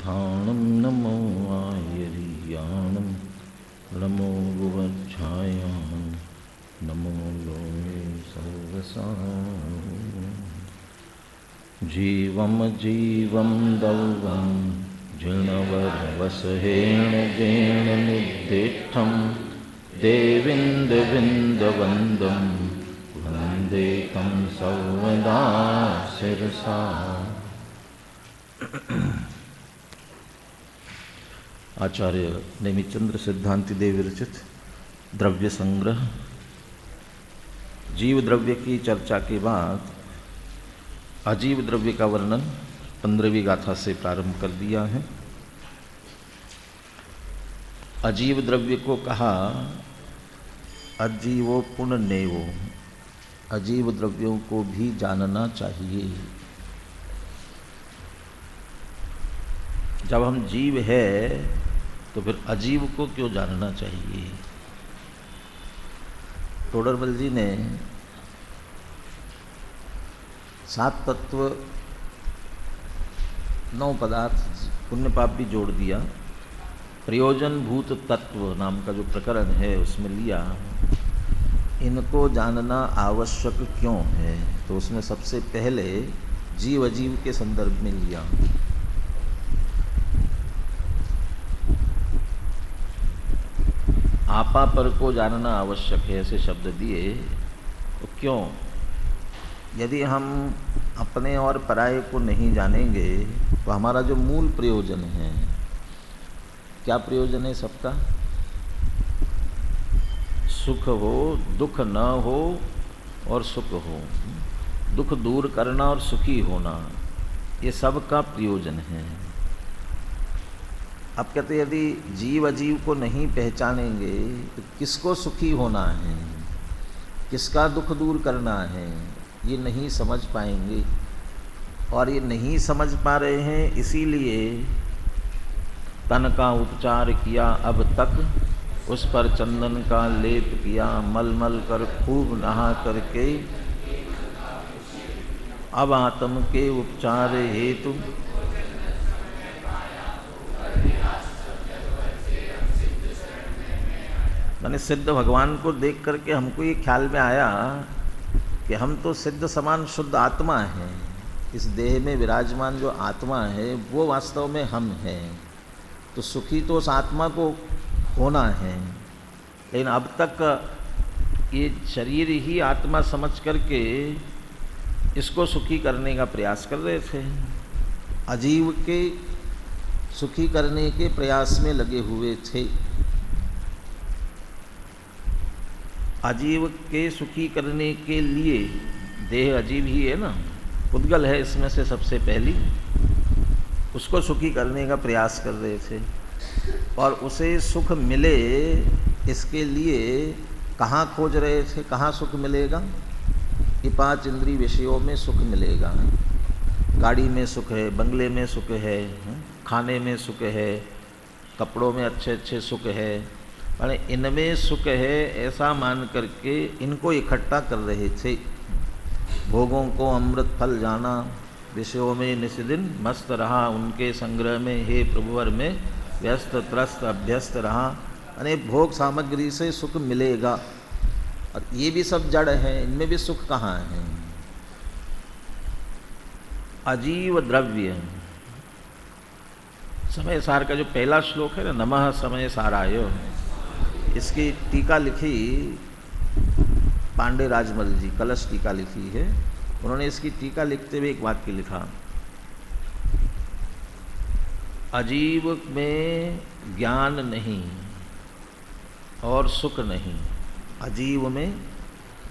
स्थाणं नमो आयर्याणं नमो गुवच्छायां नमो लोके सर्वसां जीवं जीवं दौवं जिणवरवसहेण जेण निद्दिष्टं देविन्दविन्दवन्दं वन्दे तं सर्वदा शिरसा। आचार्य नेमिचंद्र सिद्धांति देव विरचित द्रव्य संग्रह। जीव द्रव्य की चर्चा के बाद अजीव द्रव्य का वर्णन 15वीं गाथा से प्रारंभ कर दिया है। अजीव द्रव्य को कहा अजीवो पुनर्नेवो, अजीव द्रव्यों को भी जानना चाहिए। जब हम जीव है तो फिर अजीव को क्यों जानना चाहिए। टोडरमल जी ने 7 तत्व 9 पदार्थ पुण्य पाप भी जोड़ दिया। प्रयोजन भूत तत्व नाम का जो प्रकरण है उसमें लिया इनको जानना आवश्यक क्यों है, तो उसमें सबसे पहले जीव अजीव के संदर्भ में लिया। आपा पर को जानना आवश्यक है ऐसे शब्द दिए, तो क्यों? यदि हम अपने और पराये को नहीं जानेंगे तो हमारा जो मूल प्रयोजन है, क्या प्रयोजन है सबका? सुख हो, दुख न हो और सुख हो, दुख दूर करना और सुखी होना, ये सबका प्रयोजन है। अब कहते यदि जीव अजीव को नहीं पहचानेंगे तो किसको सुखी होना है, किसका दुख दूर करना है, ये नहीं समझ पाएंगे। और ये नहीं समझ पा रहे हैं इसीलिए तन का उपचार किया अब तक, उस पर चंदन का लेप किया, मल मल कर खूब नहा करके, अब आत्म के उपचार हेतु मैंने सिद्ध भगवान को देख करके हमको ये ख्याल में आया कि हम तो सिद्ध समान शुद्ध आत्मा हैं। इस देह में विराजमान जो आत्मा है वो वास्तव में हम हैं, तो सुखी तो उस आत्मा को होना है। लेकिन अब तक ये शरीर ही आत्मा समझ करके इसको सुखी करने का प्रयास कर रहे थे, अजीव के सुखी करने के प्रयास में लगे हुए थे। अजीव के सुखी करने के लिए, देह अजीव ही है ना, पुद्गल है इसमें से सबसे पहली, उसको सुखी करने का प्रयास कर रहे थे। और उसे सुख मिले इसके लिए कहाँ खोज रहे थे, कहाँ सुख मिलेगा? ये 5 इंद्रिय विषयों में सुख मिलेगा। गाड़ी में सुख है, बंगले में सुख है, खाने में सुख है, कपड़ों में अच्छे अच्छे सुख है, माने इनमें सुख है ऐसा मान करके इनको इकट्ठा कर रहे थे। भोगों को अमृत फल जाना, विषयों में निस्दिन मस्त रहा, उनके संग्रह में हे प्रभुवर में व्यस्त त्रस्त अभ्यस्त रहा। यानी भोग सामग्री से सुख मिलेगा, और ये भी सब जड़ है, इनमें भी सुख कहाँ है? अजीव द्रव्य समय सार का जो पहला श्लोक है ना, नमः समय साराय, इसकी टीका लिखी पांडे राजमल जी, कलश टीका लिखी है उन्होंने। इसकी टीका लिखते हुए एक वाक्य लिखा, अजीव में ज्ञान नहीं और सुख नहीं, अजीव में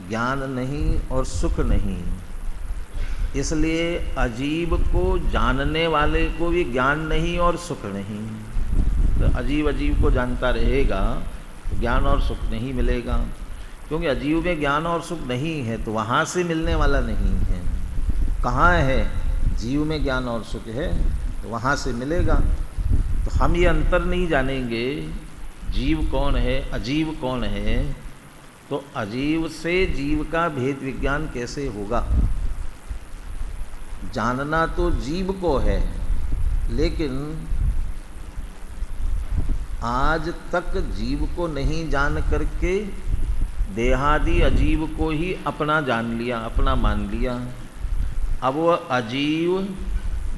ज्ञान नहीं और सुख नहीं, इसलिए अजीव को जानने वाले को भी ज्ञान नहीं और सुख नहीं। तो अजीव अजीव को जानता रहेगा तो ज्ञान और सुख नहीं मिलेगा, क्योंकि अजीव में ज्ञान और सुख नहीं है तो वहाँ से मिलने वाला नहीं है। कहाँ है? जीव में ज्ञान और सुख है तो वहाँ से मिलेगा। तो हम ये अंतर नहीं जानेंगे जीव कौन है, अजीव कौन है, तो अजीव से जीव का भेद विज्ञान कैसे होगा? जानना तो जीव को है, लेकिन आज तक जीव को नहीं जान करके देहादि अजीव को ही अपना जान लिया, अपना मान लिया। अब वह अजीव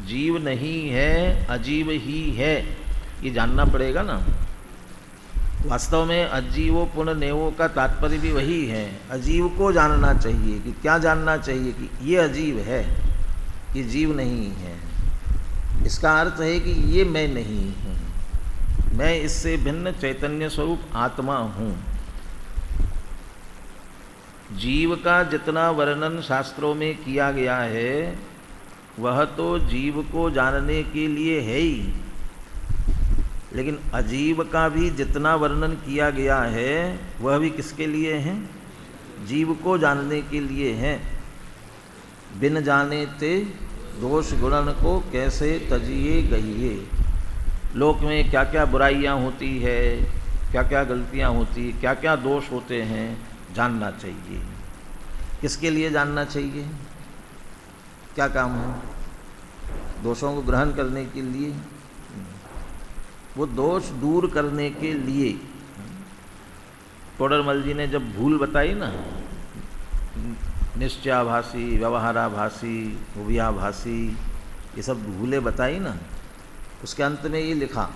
जीव नहीं है, अजीव ही है, ये जानना पड़ेगा ना। वास्तव में अजीवो पुनर्नेवो का तात्पर्य भी वही है। अजीव को जानना चाहिए। कि क्या जानना चाहिए? कि ये अजीव है, ये जीव नहीं है। इसका अर्थ है कि ये मैं नहीं हूँ, मैं इससे भिन्न चैतन्य स्वरूप आत्मा हूँ। जीव का जितना वर्णन शास्त्रों में किया गया है वह तो जीव को जानने के लिए है ही, लेकिन अजीव का भी जितना वर्णन किया गया है वह भी किसके लिए है? जीव को जानने के लिए है। बिन जाने ते दोष गुणन को कैसे तजिए गहिए। लोक में क्या क्या बुराइयां होती है, क्या क्या गलतियां होती, क्या क्या दोष होते हैं, जानना चाहिए। किसके लिए जानना चाहिए? क्या काम है? दोषों को ग्रहण करने के लिए, वो दोष दूर करने के लिए। तोडरमल जी ने जब भूल बताई ना, निश्चयाभासी, व्यवहाराभासी, उभयाभासी, ये सब भूलें बताई ना, उसके अंत में ये लिखा,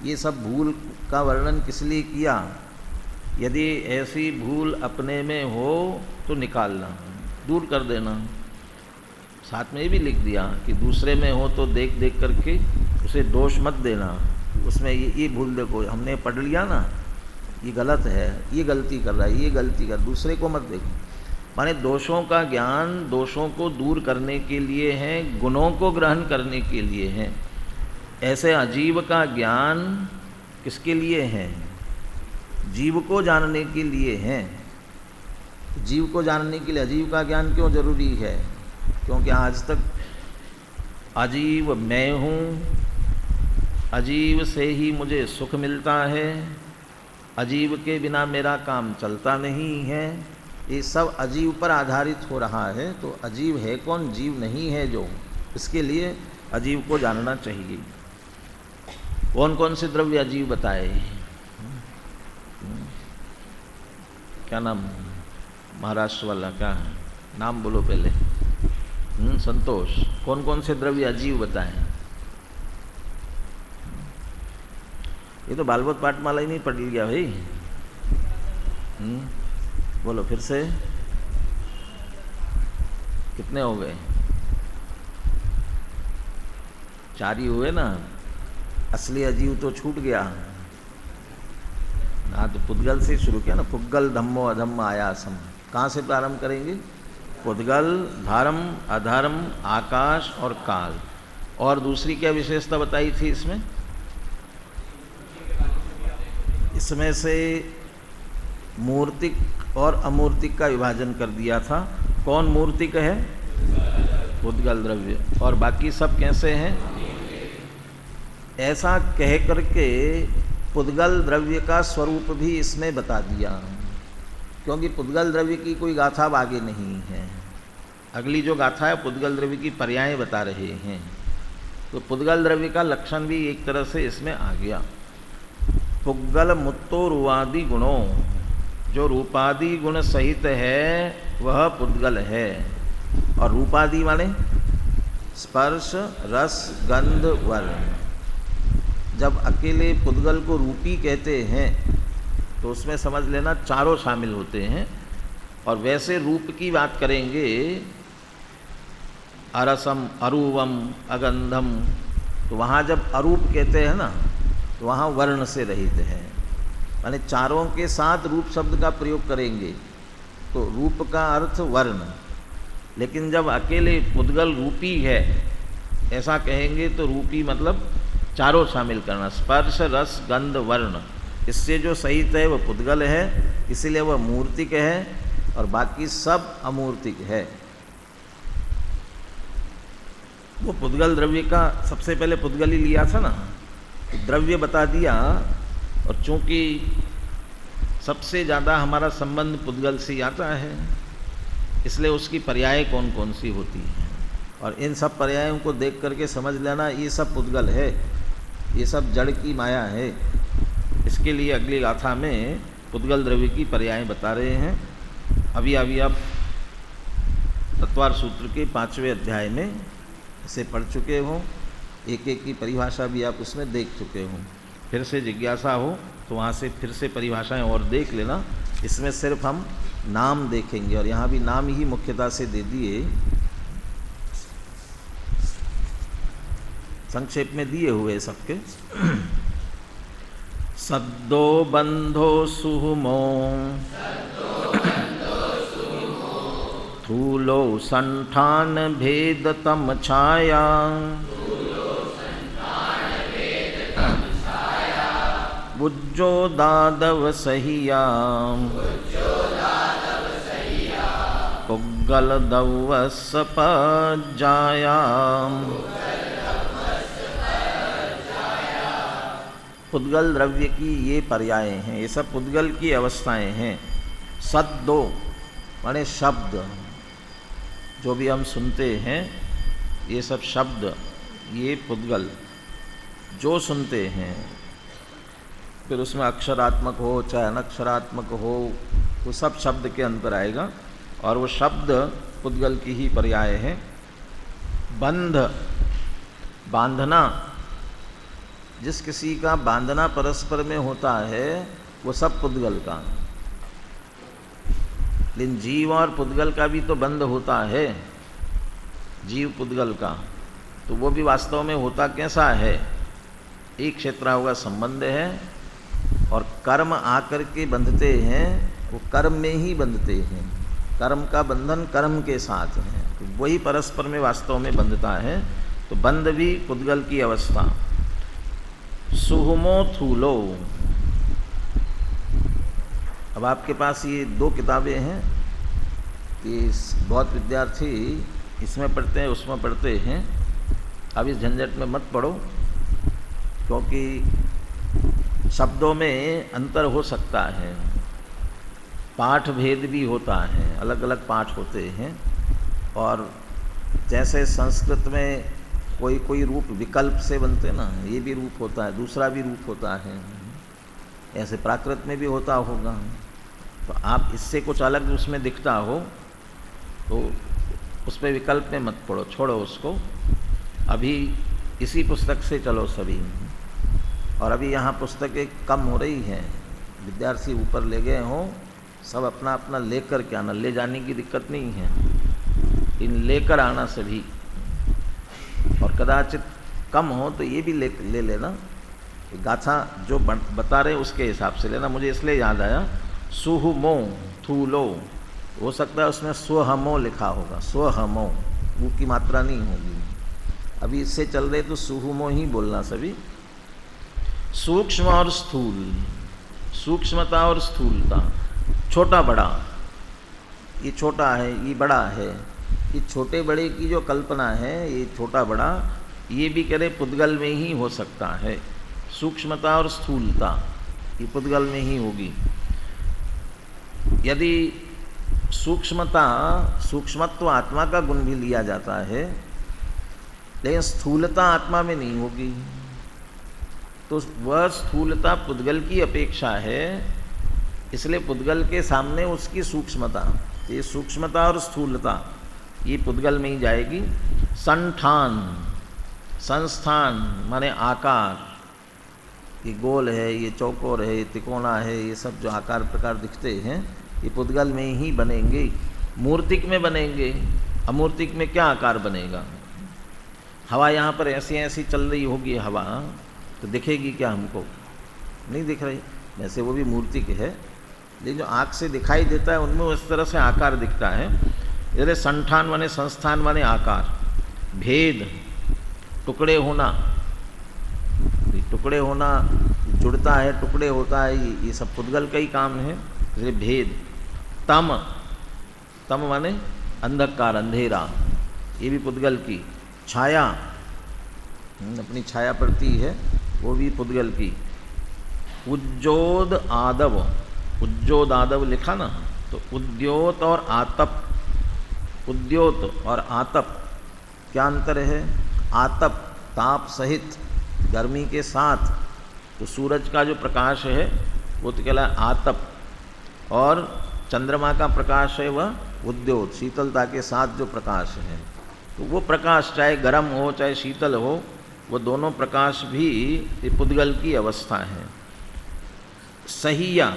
ये सब भूल का वर्णन किस लिए किया? यदि ऐसी भूल अपने में हो तो निकालना, दूर कर देना। साथ में ये भी लिख दिया कि दूसरे में हो तो देख देख करके उसे दोष मत देना। उसमें ये भूल देखो, हमने पढ़ लिया ना, ये गलत है, ये गलती कर रहा है, ये गलती कर, दूसरे को मत देखो। माने दोषों का ज्ञान दोषों को दूर करने के लिए है, गुणों को ग्रहण करने के लिए है। ऐसे अजीव का ज्ञान किसके लिए है? जीव को जानने के लिए है। जीव को जानने के लिए अजीव का ज्ञान क्यों जरूरी है? क्योंकि आज तक अजीव मैं हूँ, अजीव से ही मुझे सुख मिलता है, अजीव के बिना मेरा काम चलता नहीं है, ये सब अजीव पर आधारित हो रहा है। तो अजीव है कौन? जीव नहीं है जो। इसके लिए अजीव को जानना चाहिए। कौन कौन से द्रव्य अजीव बताए? क्या नाम? महाराष्ट्र वाला क्या है नाम? बोलो पहले। संतोष। कौन कौन से द्रव्य अजीव बताए? ये तो बालवत पाठमाला ही नहीं पढ़ लिया भाई। बोलो फिर से। कितने हो गए? 4 ही हुए ना। असली अजीव तो छूट गया। हाँ, तो पुद्गल से शुरू किया ना। पुद्गल धम्मो अधम्म आयासम। कहाँ से प्रारंभ करेंगे? पुद्गल, धर्म, अधर्म, आकाश और काल। और दूसरी क्या विशेषता बताई थी इसमें? इसमें से मूर्तिक और अमूर्तिक का विभाजन कर दिया था। कौन मूर्तिक है? पुद्गल द्रव्य। और बाकी सब कैसे हैं? ऐसा कह करके पुद्गल द्रव्य का स्वरूप भी इसमें बता दिया, क्योंकि पुद्गल द्रव्य की कोई गाथा अब आगे नहीं है। अगली जो गाथा है पुद्गल द्रव्य की पर्याय बता रहे हैं। तो पुद्गल द्रव्य का लक्षण भी एक तरह से इसमें आ गया। पुद्गल मुत्तो रूपादि गुणों, जो रूपादि गुण सहित है वह पुद्गल है। और रूपादि माने स्पर्श, रस, गंध, वर्ण। जब अकेले पुद्गल को रूपी कहते हैं तो उसमें समझ लेना चारों शामिल होते हैं। और वैसे रूप की बात करेंगे, अरसम, अरूपम, अगंधम, तो वहाँ जब अरूप कहते हैं ना तो वहाँ वर्ण से रहित है। माने चारों के साथ रूप शब्द का प्रयोग करेंगे तो रूप का अर्थ वर्ण। लेकिन जब अकेले पुद्गल रूपी है ऐसा कहेंगे तो रूपी मतलब चारों शामिल करना, स्पर्श, रस, गंध, वर्ण। इससे जो सहित है वह पुद्गल है, इसीलिए वह मूर्तिक है, और बाकी सब अमूर्तिक है। वो पुद्गल द्रव्य का सबसे पहले पुद्गल ही लिया था ना, तो द्रव्य बता दिया। और चूंकि सबसे ज़्यादा हमारा संबंध पुद्गल से आता है, इसलिए उसकी पर्याय कौन कौन सी होती हैं। और इन सब पर्यायों को देख करके समझ लेना ये सब पुद्गल है। ये सब जड़ की माया है। इसके लिए अगली गाथा में पुद्गल द्रव्य की पर्याय बता रहे हैं। अभी आप तत्वार सूत्र के 5वें अध्याय में इसे पढ़ चुके हो, एक एक की परिभाषा भी आप उसमें देख चुके हो। फिर से जिज्ञासा हो तो वहाँ से फिर से परिभाषाएं और देख लेना। इसमें सिर्फ हम नाम देखेंगे और यहाँ भी नाम ही मुख्यता से दे दिए, संक्षेप में दिए हुए सबके। सद्दो बंधो सुहुमो थूलो संठान भेद तम छाया बुज्जो दादव सहिया पुग्गल दवस पज्जाया। पुद्गल द्रव्य की ये पर्याय हैं, ये सब पुद्गल की अवस्थाएं हैं। सद्दो माने शब्द, जो भी हम सुनते हैं ये सब शब्द, ये पुद्गल जो सुनते हैं, फिर उसमें अक्षरात्मक हो चाहे अनक्षरात्मक हो, वो सब शब्द के अंतर आएगा और वो शब्द पुद्गल की ही पर्याय है। बंध, बांधना, जिस किसी का बांधना परस्पर में होता है वो सब पुद्गल का। लेकिन जीव और पुद्गल का भी तो बंध होता है, जीव पुद्गल का, तो वो भी वास्तव में होता कैसा है? एक क्षेत्र होगा संबंध है और कर्म आकर के बंधते हैं, वो कर्म में ही बंधते हैं, कर्म का बंधन कर्म के साथ है, तो वही परस्पर में वास्तव में बंधता है। तो बंध भी पुद्गल की अवस्था। सुहुमो थूलो, अब आपके पास ये 2 किताबें हैं कि बहुत विद्यार्थी इसमें पढ़ते हैं उसमें पढ़ते हैं। अब इस झंझट में मत पढ़ो, क्योंकि शब्दों में अंतर हो सकता है, पाठ भेद भी होता है, अलग अलग पाठ होते हैं। और जैसे संस्कृत में कोई रूप विकल्प से बनते ना, ये भी रूप होता है, दूसरा भी रूप होता है, ऐसे प्राकृत में भी होता होगा। तो आप इससे कुछ अलग उसमें दिखता हो तो उस पर विकल्प में मत पढ़ो, छोड़ो उसको। अभी इसी पुस्तक से चलो सभी। और अभी यहाँ पुस्तकें कम हो रही हैं, विद्यार्थी ऊपर ले गए हों, सब अपना अपना लेकर के आना, ले जाने की दिक्कत नहीं है, इन लेकर आना सभी। और कदाचित कम हो तो ये भी ले लेना, गाथा जो बता रहे उसके हिसाब से लेना। मुझे इसलिए याद आया, सुहुमो थूलो, हो सकता है उसमें स्वहमो लिखा होगा, स्वहमो, वो की मात्रा नहीं होगी। अभी इससे चल रहे तो सुहुमो ही बोलना सभी। सूक्ष्म और स्थूल, सूक्ष्मता और स्थूलता, छोटा बड़ा, ये छोटा है ये बड़ा है, ये छोटे बड़े की जो कल्पना है, ये छोटा बड़ा, ये भी कह रहे पुद्गल में ही हो सकता है। सूक्ष्मता और स्थूलता ये पुद्गल में ही होगी। यदि सूक्ष्मत्व आत्मा का गुण भी लिया जाता है, लेकिन स्थूलता आत्मा में नहीं होगी, तो वह स्थूलता पुद्गल की अपेक्षा है, इसलिए पुद्गल के सामने उसकी सूक्ष्मता, ये सूक्ष्मता और स्थूलता ये पुद्गल में ही जाएगी। संठान, संस्थान माने आकार, ये गोल है, ये चौकोर है, ये तिकोना है, ये सब जो आकार प्रकार दिखते हैं ये पुद्गल में ही बनेंगे। मूर्तिक में बनेंगे, अमूर्तिक में क्या आकार बनेगा? हवा यहाँ पर ऐसी ऐसी चल रही होगी हवा, तो दिखेगी क्या हमको? नहीं दिख रही। वैसे वो भी मूर्तिक है, लेकिन जो आँख से दिखाई देता है उनमें उस तरह से आकार दिखता है। जैसे संठान माने संस्थान माने आकार, भेद टुकड़े होना, टुकड़े होना जुड़ता है, टुकड़े होता है, ये सब पुद्गल का ही काम है। जैसे भेद, तम, तम माने अंधकार अंधेरा, ये भी पुद्गल की। छाया, अपनी छाया पड़ती है, वो भी पुद्गल की। उज्जोद आदव, उज्जोद आदव लिखा ना, तो उद्योत और आतप, उद्योत और आतप क्या अंतर है? आतप ताप सहित, गर्मी के साथ, तो सूरज का जो प्रकाश है वो तो कहला आतप, और चंद्रमा का प्रकाश है वह उद्योत, शीतलता के साथ जो प्रकाश है। तो वो प्रकाश चाहे गर्म हो चाहे शीतल हो, वो दोनों प्रकाश भी पुद्गल की अवस्था है। सहिया,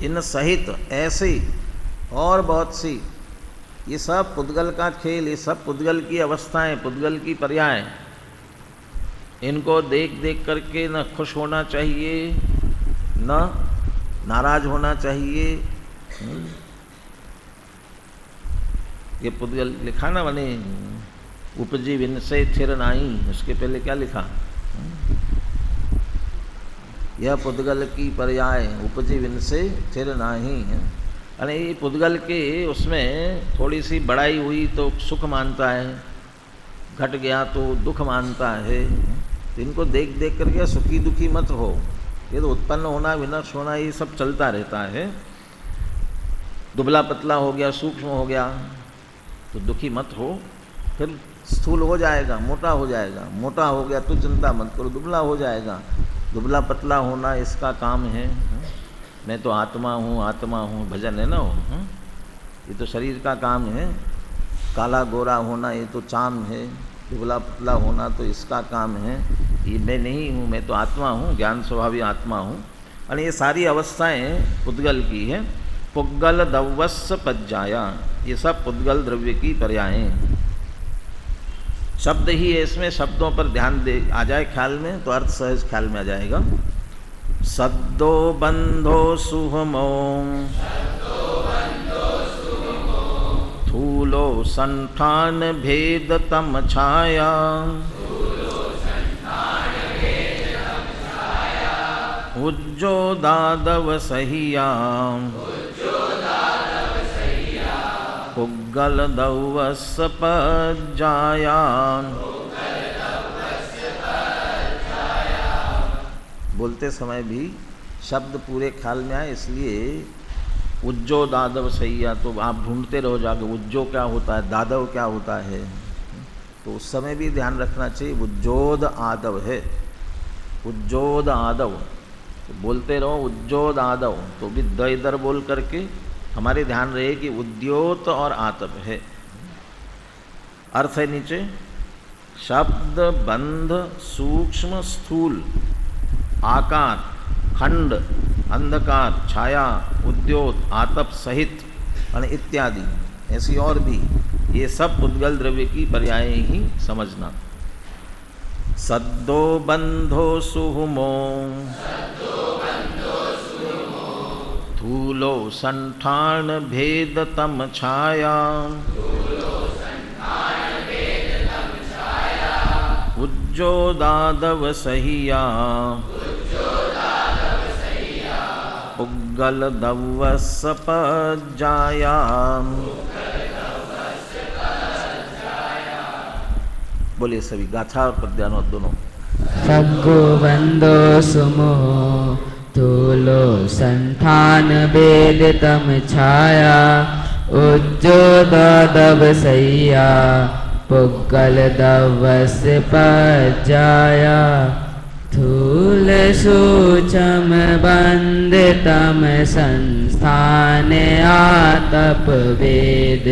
इन सहित ऐसे और बहुत सी, ये सब पुद्गल का खेल, ये सब पुद्गल की अवस्थाएं, पुद्गल की पर्याय। इनको देख देख करके न खुश होना चाहिए न नाराज होना चाहिए। ये पुद्गल लिखा ना, बने उपजी विन से थिर नाई, उसके पहले क्या लिखा? यह पुद्गल की पर्याय उपजी विन से थिर नाही। अरे ये पुद्गल के उसमें थोड़ी सी बढ़ाई हुई तो सुख मानता है, घट गया तो दुख मानता है। तो इनको देख देख करके सुखी दुखी मत हो। ये तो उत्पन्न होना विनाश होना ये सब चलता रहता है। दुबला पतला हो गया, सूक्ष्म हो गया तो दुखी मत हो, फिर स्थूल हो जाएगा, मोटा हो जाएगा। मोटा हो गया तो चिंता मत करो, दुबला हो जाएगा। दुबला पतला होना इसका काम है। मैं तो आत्मा हूँ, भजन है ना वो। ये तो शरीर का काम है। काला गोरा होना ये तो चाम है, दुबला पतला होना तो इसका काम है। ये मैं नहीं हूँ, मैं तो आत्मा हूँ, ज्ञान स्वभावी आत्मा हूँ। और ये सारी अवस्थाएं पुद्गल की है। पुग्गल दव्वस्स पज्जाया, ये सब पुद्गल द्रव्य की पर्यायें। शब्द ही है इसमें, शब्दों पर ध्यान दे आ जाए ख्याल में तो अर्थ सहज ख्याल में आ जाएगा। सद्दो बंधो सुहमो थूलो संठान भेद तम छाया, उज्जो दादव सहिया, पुग्गल दव्वस्स पज्जाया। बोलते समय भी शब्द पूरे ख्याल में आए, इसलिए उज्जो दादव सैया, तो आप ढूंढते रहो जाके उज्जो क्या होता है, दादव क्या होता है। तो उस समय भी ध्यान रखना चाहिए उज्जोद आदव है, उज्जोद आदव। तो बोलते रहो उज्जोद आदव, तो भी द इधर बोल करके हमारे ध्यान रहे कि उद्योत और आतप है। अर्थ है नीचे, शब्द बंध सूक्ष्म स्थूल आकार खंड अंधकार छाया उद्योत आतप सहित और इत्यादि ऐसी और भी, ये सब पुद्गल द्रव्य की पर्याय ही समझना। सद्दो बंधो सुहुमो थूलो संठान भेद तम छाया, उज्जो दादव सहिया, पुग्गल दव्वस्स पज्जाया। बोलिए सभी, गाथा और पद्यानोद दोनों। सग्गो बंदो सुमो थूलो संठान भेद तम छाया, उज्जो दादव सैया, पुग्गल दव्वस्स पज्जाया। थूल सूक्ष्म बंद तम संस्थान आतप वेद,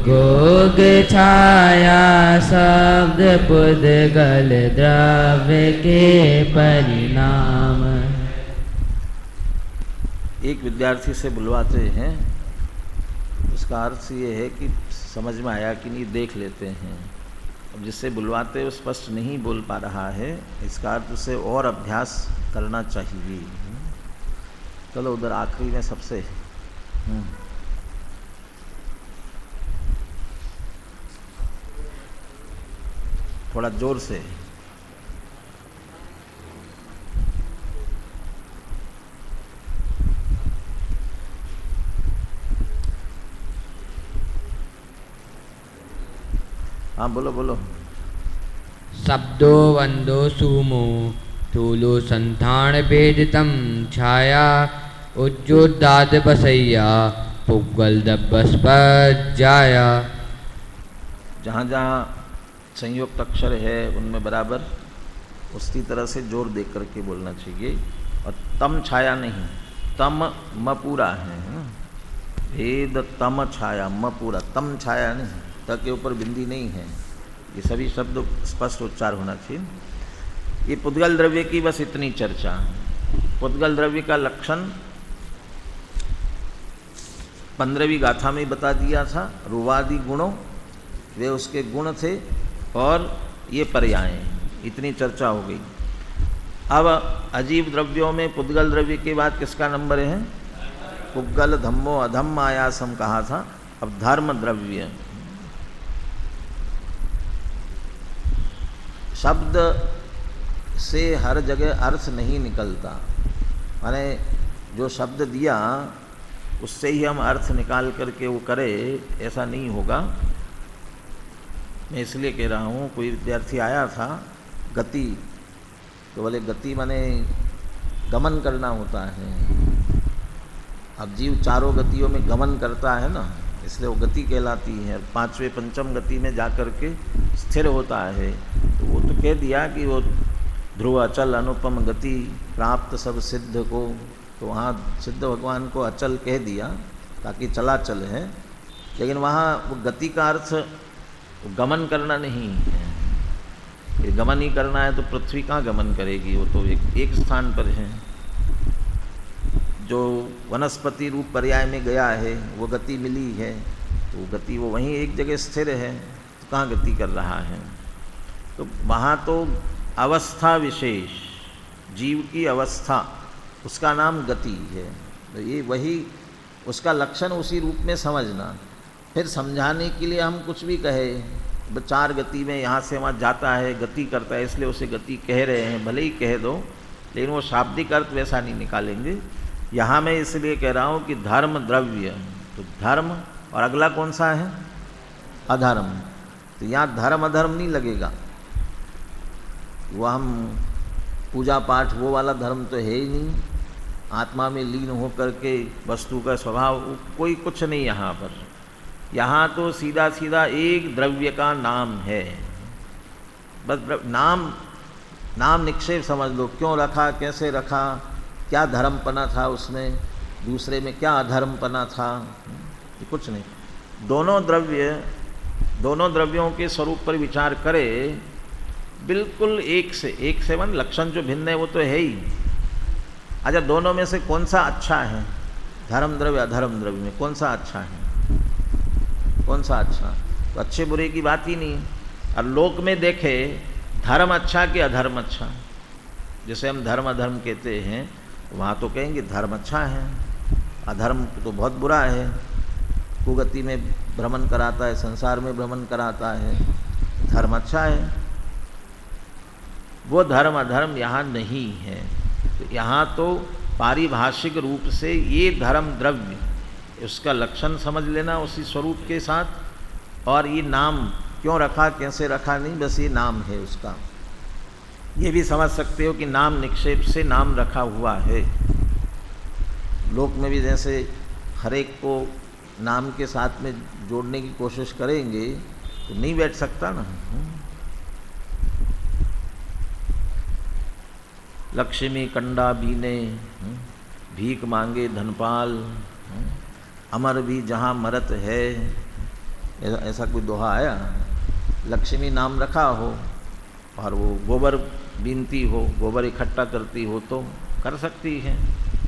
गोग छाया शब्द पुद्गल द्रव्य के परिणाम। एक विद्यार्थी से बुलवाते हैं, उसका अर्थ ये है कि समझ में आया कि नहीं, देख लेते हैं। अब जिससे बुलवाते वो स्पष्ट नहीं बोल पा रहा है, इसका अर्थ उसे और अभ्यास करना चाहिए। चलो उधर आखिरी में सबसे थोड़ा जोर से। हाँ बोलो बोलो। शब्दो वंदो सुमो थूलो संठान भेद तम छाया, उज्जो दादव सैया, पुग्गल दव्वस्स पज्जाया। जहाँ जहाँ संयुक्त अक्षर है उनमें बराबर उसी तरह से जोर दे करके बोलना चाहिए। और तम छाया नहीं, तम म पूरा है ना, भेद तम छाया म पूरा, तम छाया नहीं, त के ऊपर बिंदी नहीं है। ये सभी शब्द स्पष्ट उच्चार होना चाहिए। ये पुद्गल द्रव्य की बस इतनी चर्चा। पुद्गल द्रव्य का लक्षण 15वीं गाथा में बता दिया था। रुवादि गुणों, वे उसके गुण थे, और ये पर्याय, इतनी चर्चा हो गई। अब अजीव द्रव्यों में पुद्गल द्रव्य के बाद किसका नंबर है? पुग्गल धम्मो अधम आयासम कहा था। अब धर्म द्रव्य, शब्द से हर जगह अर्थ नहीं निकलता, माने जो शब्द दिया उससे ही हम अर्थ निकाल करके वो करे, ऐसा नहीं होगा। मैं इसलिए कह रहा हूँ, कोई विद्यार्थी आया था, गति, तो बोले गति माने गमन करना होता है। अब जीव चारों गतियों में गमन करता है ना, इसलिए वो गति कहलाती है। 5वें पंचम गति में जाकर के स्थिर होता है। तो वो तो कह दिया कि वो ध्रुव अचल अनुपम गति प्राप्त सब सिद्ध को, तो वहाँ सिद्ध भगवान को अचल कह दिया ताकि चलाचल है। लेकिन वहाँ वो गति का अर्थ गमन करना नहीं है। ये गमन ही करना है तो पृथ्वी कहाँ गमन करेगी, वो तो एक स्थान पर है। जो वनस्पति रूप पर्याय में गया है वो गति मिली है, तो गति वो वहीं एक जगह स्थिर है, तो कहाँ गति कर रहा है। तो वहाँ तो अवस्था विशेष, जीव की अवस्था, उसका नाम गति है। तो ये वही उसका लक्षण उसी रूप में समझना। फिर समझाने के लिए हम कुछ भी कहे, चार गति में यहाँ से वहाँ जाता है, गति करता है, इसलिए उसे गति कह रहे हैं, भले ही कह दो, लेकिन वो शाब्दिक अर्थ वैसा नहीं निकालेंगे। यहाँ मैं इसलिए कह रहा हूँ कि धर्म द्रव्य, तो धर्म और अगला कौन सा है? अधर्म। तो यहाँ धर्म अधर्म नहीं लगेगा। वो हम पूजा पाठ वो वाला धर्म तो है ही नहीं, आत्मा में लीन होकर के वस्तु का स्वभाव कोई कुछ नहीं यहाँ पर। यहाँ तो सीधा सीधा एक द्रव्य का नाम है, बस नाम निक्षेप समझ लो। क्यों रखा, कैसे रखा, क्या धर्मपना था उसमें, दूसरे में क्या अधर्मपना था, कुछ नहीं। दोनों द्रव्यों के स्वरूप पर विचार करे, बिल्कुल एक से मन लक्षण जो भिन्न है वो तो है ही। अच्छा, दोनों में से कौन सा अच्छा है? धर्म द्रव्य अधर्म द्रव्य में कौन सा अच्छा है? कौन सा अच्छा? तो अच्छे बुरे की बात ही नहीं है। और लोक में देखे धर्म अच्छा कि अधर्म अच्छा, जैसे हम धर्म अधर्म कहते हैं, वहाँ तो कहेंगे धर्म अच्छा है, अधर्म तो बहुत बुरा है, कुगति में भ्रमण कराता है, संसार में भ्रमण कराता है, धर्म अच्छा है। वो धर्म अधर्म यहाँ नहीं है। तो यहाँ तो पारिभाषिक रूप से ये धर्म द्रव्य, उसका लक्षण समझ लेना उसी स्वरूप के साथ। और ये नाम क्यों रखा, कैसे रखा नहीं, बस ये नाम है उसका। ये भी समझ सकते हो कि नाम निक्षेप से नाम रखा हुआ है। लोक में भी जैसे हर एक को नाम के साथ में जोड़ने की कोशिश करेंगे तो नहीं बैठ सकता ना। लक्ष्मी कंडा बीने, भीख मांगे धनपाल, अमर भी जहाँ मरत है, ऐसा कोई दोहा आया? लक्ष्मी नाम रखा हो और वो गोबर बीनती हो, गोबर इकट्ठा करती हो तो कर सकती है,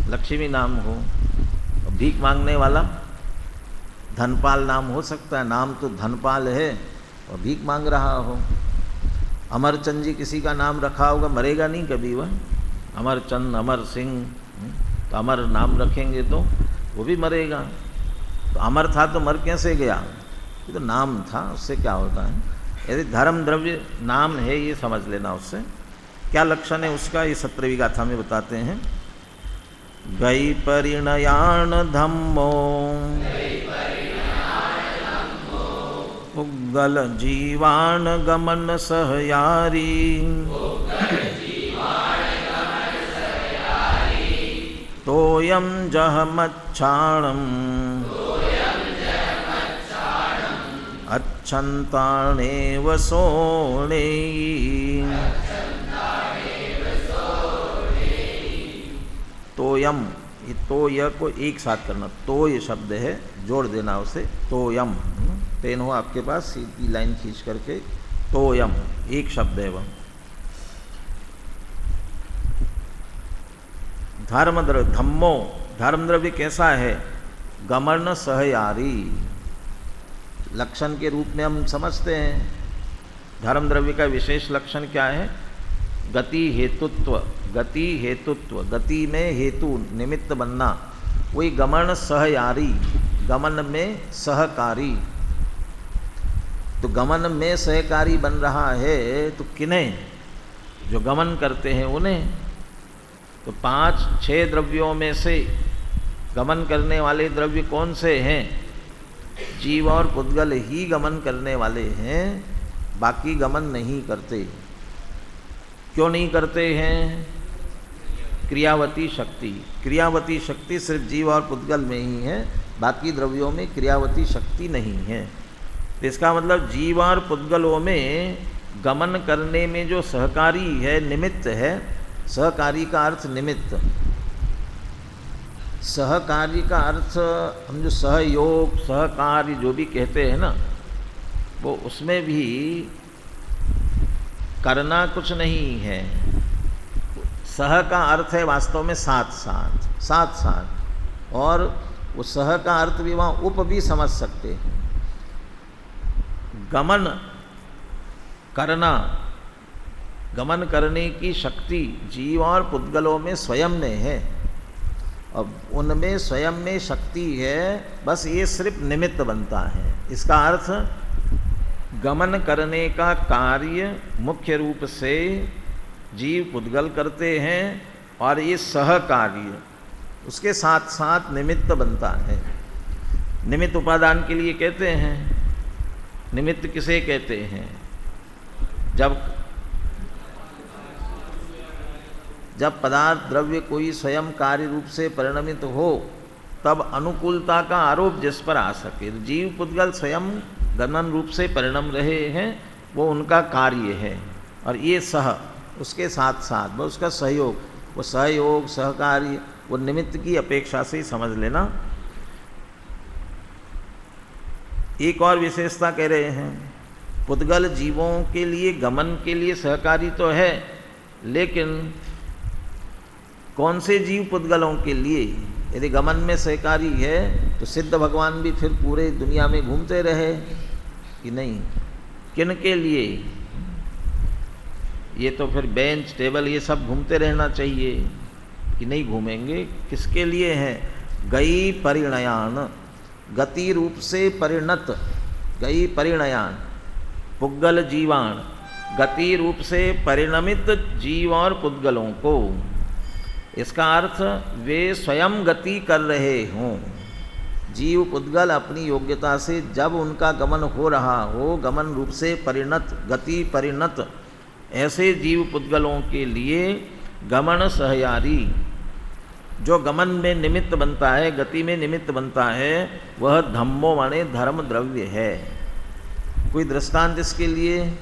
लक्ष्मी नाम हो। और भीख मांगने वाला धनपाल नाम हो सकता है, नाम तो धनपाल है और भीख मांग रहा हो। अमरचंद जी किसी का नाम रखा होगा, मरेगा नहीं कभी वह, अमरचंद, अमर सिंह, तो अमर नाम रखेंगे तो वो भी मरेगा। तो अमर था तो मर कैसे गया? ये तो नाम था, उससे क्या होता है। यदि धर्म द्रव्य नाम है, ये समझ लेना। उससे क्या लक्षण है उसका, ये 17वीं गाथा में बताते हैं। गई परिणयान धम्मो पुग्गल जीवान गमन सहयारी, तोयम जहमच्छाणम अच्छन्ताणेव सोणे। तोयम, ये तो य को एक साथ करना, तो ये शब्द है, जोड़ देना उसे, तोयम। पेन हो आपके पास, सीधी लाइन खींच करके, तोयम एक शब्द है वह। धम्मो, धर्म द्रव्य कैसा है? गमन सहयारी, लक्षण के रूप में हम समझते हैं। धर्म द्रव्य का विशेष लक्षण क्या है? गति हेतुत्व, गति हेतुत्व, गति में हेतु निमित्त बनना, वही गमन सहयारी, गमन में सहकारी। तो गमन में सहकारी बन रहा है तो किन्हें? जो गमन करते हैं उन्हें। तो 5-6 द्रव्यों में से गमन करने वाले द्रव्य कौन से हैं? जीव और पुद्गल ही गमन करने वाले हैं, बाकी गमन नहीं करते। क्यों नहीं करते हैं? क्रियावती शक्ति, क्रियावती शक्ति सिर्फ जीव और पुद्गल में ही है, बाकी द्रव्यों में क्रियावती शक्ति नहीं है। तो इसका मतलब जीव और पुद्गलों में गमन करने में जो सहकारी है, निमित्त है, सहकारी का अर्थ निमित्त, सहकारी का अर्थ हम जो सहयोग, सहकार्य जो भी कहते हैं ना, वो उसमें भी करना कुछ नहीं है। सह का अर्थ है वास्तव में साथ साथ, साथ साथ, और वो सह का अर्थ भी वहाँ उप भी समझ सकते हैं। गमन करना, गमन करने की शक्ति जीव और पुद्गलों में स्वयं में है, अब उनमें स्वयं में शक्ति है, बस ये सिर्फ निमित्त बनता है। इसका अर्थ गमन करने का कार्य मुख्य रूप से जीव पुद्गल करते हैं, और ये सहकार्य उसके साथ साथ निमित्त बनता है। निमित्त उपादान के लिए कहते हैं। निमित्त किसे कहते हैं? जब पदार्थ द्रव्य कोई स्वयं कार्य रूप से परिणमित हो, तब अनुकूलता का आरोप जिस पर आ सके। जीव पुद्गल स्वयं गमन रूप से परिणम रहे हैं, वो उनका कार्य है, और ये सह उसके साथ साथ वो उसका सहयोग, वो सहयोग सहकार्य वो निमित्त की अपेक्षा से ही समझ लेना। एक और विशेषता कह रहे हैं, पुद्गल जीवों के लिए गमन के लिए सहकारी तो है, लेकिन कौन से जीव पुद्गलों के लिए? यदि गमन में सहकारी है तो सिद्ध भगवान भी फिर पूरे दुनिया में घूमते रहे कि नहीं? किन के लिए? ये तो फिर बेंच टेबल ये सब घूमते रहना चाहिए कि नहीं घूमेंगे? किसके लिए हैं? गई परिणयान, गति रूप से परिणत, गई परिणयान, पुद्गल जीवान, गति रूप से परिणमित जीव और पुद्गलों को। इसका अर्थ वे स्वयं गति कर रहे हों। जीव पुद्गल अपनी योग्यता से जब उनका गमन हो रहा हो, गमन रूप से परिणत, गति परिणत, ऐसे जीव पुद्गलों के लिए गमन सहयारी, जो गमन में निमित्त बनता है, गति में निमित्त बनता है, वह धम्मो माने धर्म द्रव्य है। कोई दृष्टांत इसके लिए?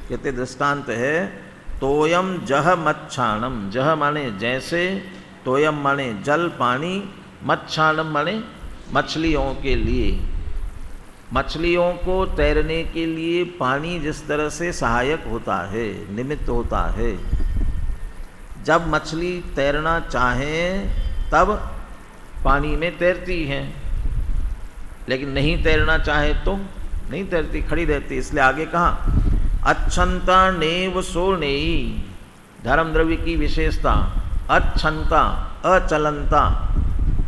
कहते दृष्टांत है, तोयम जह मच्छाणम, जह माने जैसे, तोयम माने जल पानी, मच्छाणम माने मछलियों के लिए। मछलियों को तैरने के लिए पानी जिस तरह से सहायक होता है, निमित्त होता है, जब मछली तैरना चाहे तब पानी में तैरती हैं, लेकिन नहीं तैरना चाहे तो नहीं तैरती, खड़ी रहती। इसलिए आगे कहा अच्छंता नेव सो नेई, धर्म द्रव्य की विशेषता अच्छंता, अचलंता,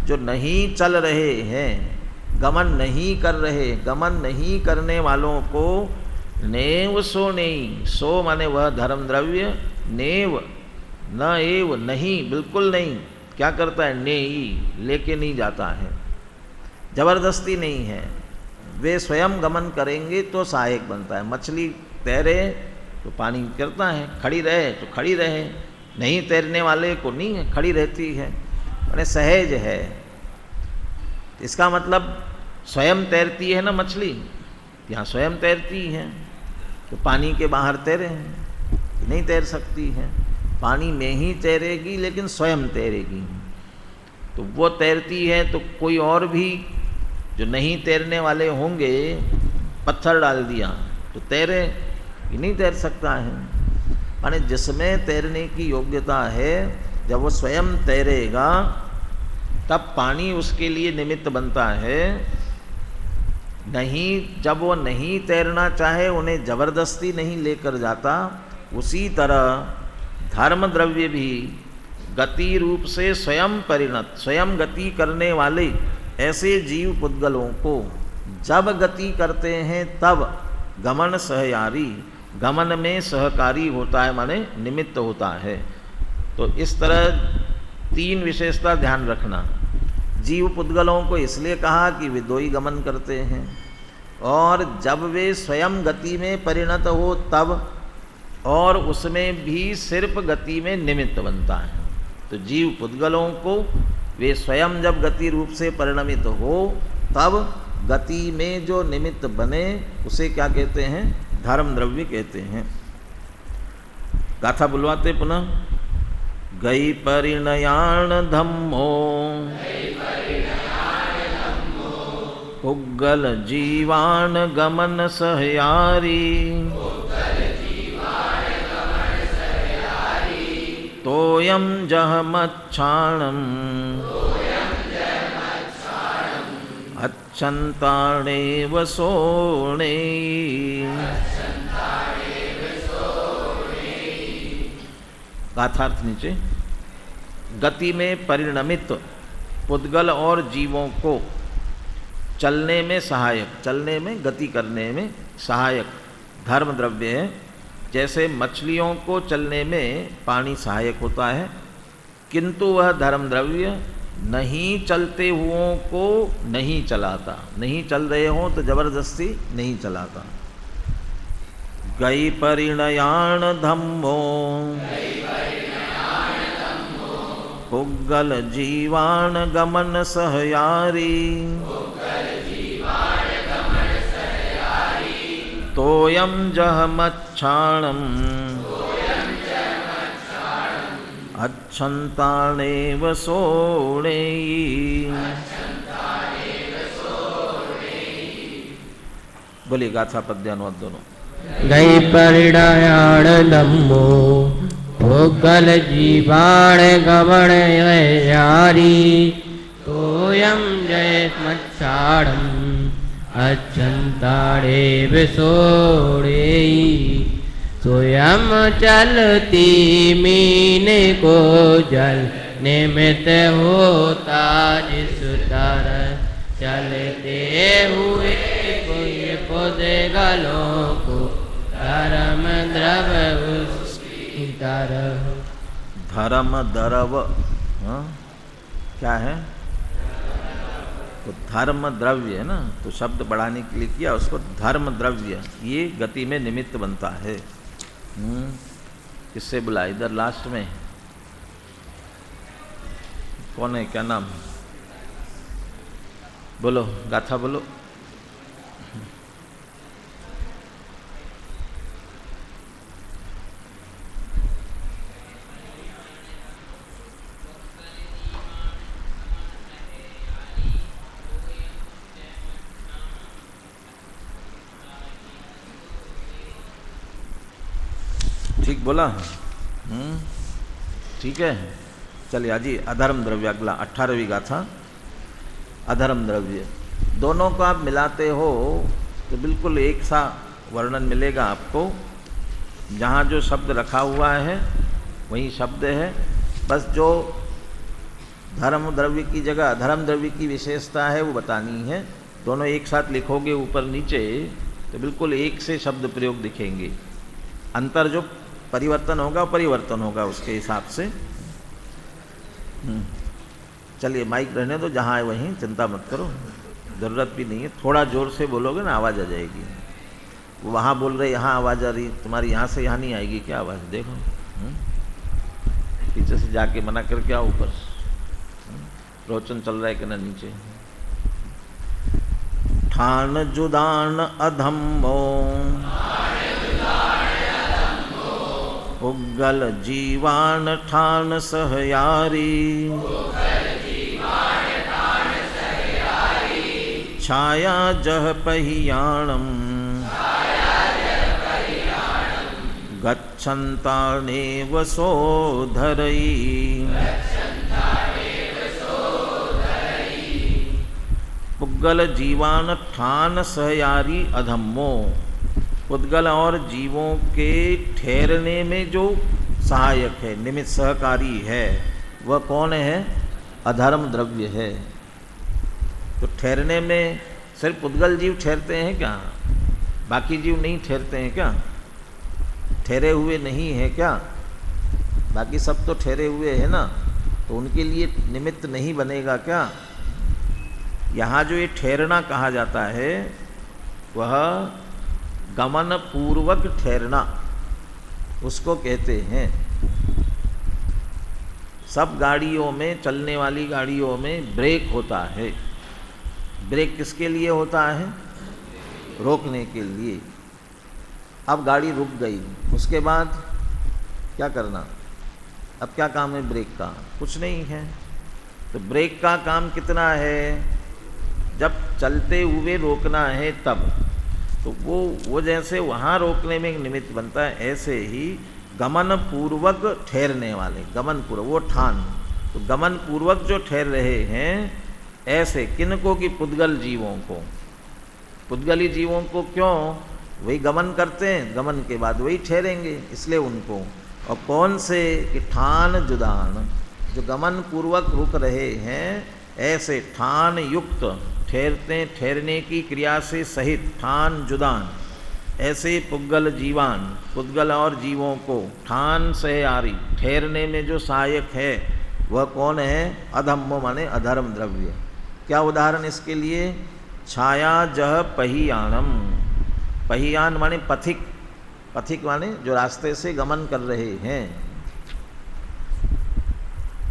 जो नहीं चल रहे हैं, गमन नहीं कर रहे, गमन नहीं करने वालों को नेव सो नेई, सो माने वह धर्म द्रव्य, नेव न एव नहीं, बिल्कुल नहीं, क्या करता है? नेई, लेके नहीं जाता है, जबरदस्ती नहीं है, वे स्वयं गमन करेंगे तो सहायक बनता है। मछली तैरे तो पानी करता है, खड़ी रहे तो खड़ी रहे, नहीं तैरने वाले को नहीं है, खड़ी रहती है, मैंने सहज है। इसका मतलब स्वयं तैरती है ना मछली, यहाँ स्वयं तैरती है, तो पानी के बाहर तैरे, नहीं तैर सकती है, पानी में ही तैरेगी लेकिन स्वयं तैरेगी। तो वो तैरती है तो कोई और भी जो नहीं तैरने वाले होंगे, पत्थर डाल दिया तो तैरे, ये नहीं तैर सकता है। माने जिसमें तैरने की योग्यता है, जब वो स्वयं तैरेगा तब पानी उसके लिए निमित्त बनता है। नहीं, जब वो नहीं तैरना चाहे, उन्हें जबरदस्ती नहीं लेकर जाता। उसी तरह धर्म द्रव्य भी गति रूप से स्वयं परिणत, स्वयं गति करने वाले ऐसे जीव पुद्गलों को जब गति करते हैं तब गमन सहयारी, गमन में सहकारी होता है, माने निमित्त होता है। तो इस तरह तीन विशेषता ध्यान रखना। जीव पुद्गलों को इसलिए कहा कि वे दो ही गमन करते हैं, और जब वे स्वयं गति में परिणत हो तब, और उसमें भी सिर्फ गति में निमित्त बनता है। तो जीव पुद्गलों को वे स्वयं जब गति रूप से परिणमित हो तब गति में जो निमित्त बने उसे क्या कहते हैं? धर्म द्रव्य कहते हैं। गाथा बुलवाते पुनः। गई परिणयान धम्मो पुग्गल जीवान गमन सहयारी, तोयम जहमच्छाणम अच्छन्ताणेव सोणे। गाथार्थ नीचे। गति में परिणमित पुद्गल और जीवों को चलने में सहायक, चलने में गति करने में सहायक धर्म द्रव्य है। जैसे मछलियों को चलने में पानी सहायक होता है, किंतु वह धर्म द्रव्य नहीं चलते हुओं को नहीं चलाता। नहीं चल रहे हों तो जबरदस्ती नहीं चलाता। गई परिणयान धम्मो पुग्गल जीवान गमन सहयारी, तोयम जहमच्छाणम अच्छन्ताणेव सोणे। बोलिए गाथा पद्यानुवाद दोनों। गई परिणयान धम्मो पुग्गल जीवान गमन सहयारी, तोयम जहमच्छाणम अच्छन्ताणेव सोणे। स्वयं चलती मीन को जल निमित्त होता, जिस तरह चलते हुए कोई पुद्गलों को धर्म द्रव्य उसकी तरह। धर्म द्रव क्या है? तो धर्म द्रव्य है ना, तो शब्द बढ़ाने के लिए किया उसको धर्म द्रव्य। ये गति में निमित्त बनता है। किससे बुला? इधर लास्ट में कौन है? क्या नाम? बोलो, गाथा बोलो। ठीक बोला? ठीक है। चलिए आजी अधर्म द्रव्य अगला 18वीं गाथा। अधर्म द्रव्य दोनों को आप मिलाते हो तो बिल्कुल एक सा वर्णन मिलेगा आपको। जहाँ जो शब्द रखा हुआ है वही शब्द है, बस जो धर्म द्रव्य की जगह अधर्म द्रव्य की विशेषता है वो बतानी है। दोनों एक साथ लिखोगे ऊपर नीचे तो बिल्कुल एक से शब्द प्रयोग दिखेंगे। अंतर जो परिवर्तन होगा परिवर्तन होगा उसके हिसाब से। चलिए माइक रहने दो, जहाँ है वहीं, चिंता मत करो, ज़रूरत भी नहीं है। थोड़ा ज़ोर से बोलोगे ना आवाज़ आ जाएगी। वो वहाँ बोल रहे यहाँ आवाज़ आ रही, तुम्हारी यहाँ से यहाँ नहीं आएगी क्या आवाज़? देखो पीछे से जाके मना करके आओ ऊपर। रोचन चल रहा है कि ना नीचे। ठान जुदान अधम्मो पुग्गल जीवान ठान सहयारी, छाया जह पहियाणम गच्छन्तानेव सोधरई। पुद्गल जीवान ठान सहयारी अधम्मो। पुद्गल और जीवों के ठहरने में जो सहायक है, निमित्त सहकारी है, वह कौन है? अधर्म द्रव्य है। तो ठहरने में सिर्फ पुद्गल जीव ठहरते हैं क्या? बाकी जीव नहीं ठहरते हैं क्या? ठहरे हुए नहीं है क्या? बाकी सब तो ठहरे हुए हैं ना, तो उनके लिए निमित्त नहीं बनेगा क्या? यहाँ जो ये ठहरना कहा जाता है वह गमन पूर्वक ठहरना उसको कहते हैं। सब गाड़ियों में, चलने वाली गाड़ियों में ब्रेक होता है। ब्रेक किसके लिए होता है? रोकने के लिए। अब गाड़ी रुक गई, उसके बाद क्या करना? अब क्या काम है ब्रेक का? कुछ नहीं है। तो ब्रेक का काम कितना है? जब चलते हुए रोकना है तब। तो वो जैसे वहाँ रोकने में एक निमित्त बनता है, ऐसे ही गमन पूर्वक ठहरने वाले, गमन पूर्वक वो ठान, तो गमन पूर्वक जो ठहर रहे हैं ऐसे किनको? की पुद्गल जीवों को। पुद्गली जीवों को क्यों? वही गमन करते हैं, गमन के बाद वही ठहरेंगे, इसलिए उनको। और कौन से? कि ठान जुदान, जो गमन पूर्वक रुक रहे हैं ऐसे ठान युक्त, ठहरने की क्रिया से सहित, ठान जुदान, ऐसे पुद्गल जीवान, पुद्गल और जीवों को ठान से आरी, ठहरने में जो सहायक है वह कौन है? अधम्मो माने अधर्म द्रव्य। क्या उदाहरण इसके लिए? छाया जह पहियाणम। पहियान माने पथिक, पथिक माने जो रास्ते से गमन कर रहे हैं,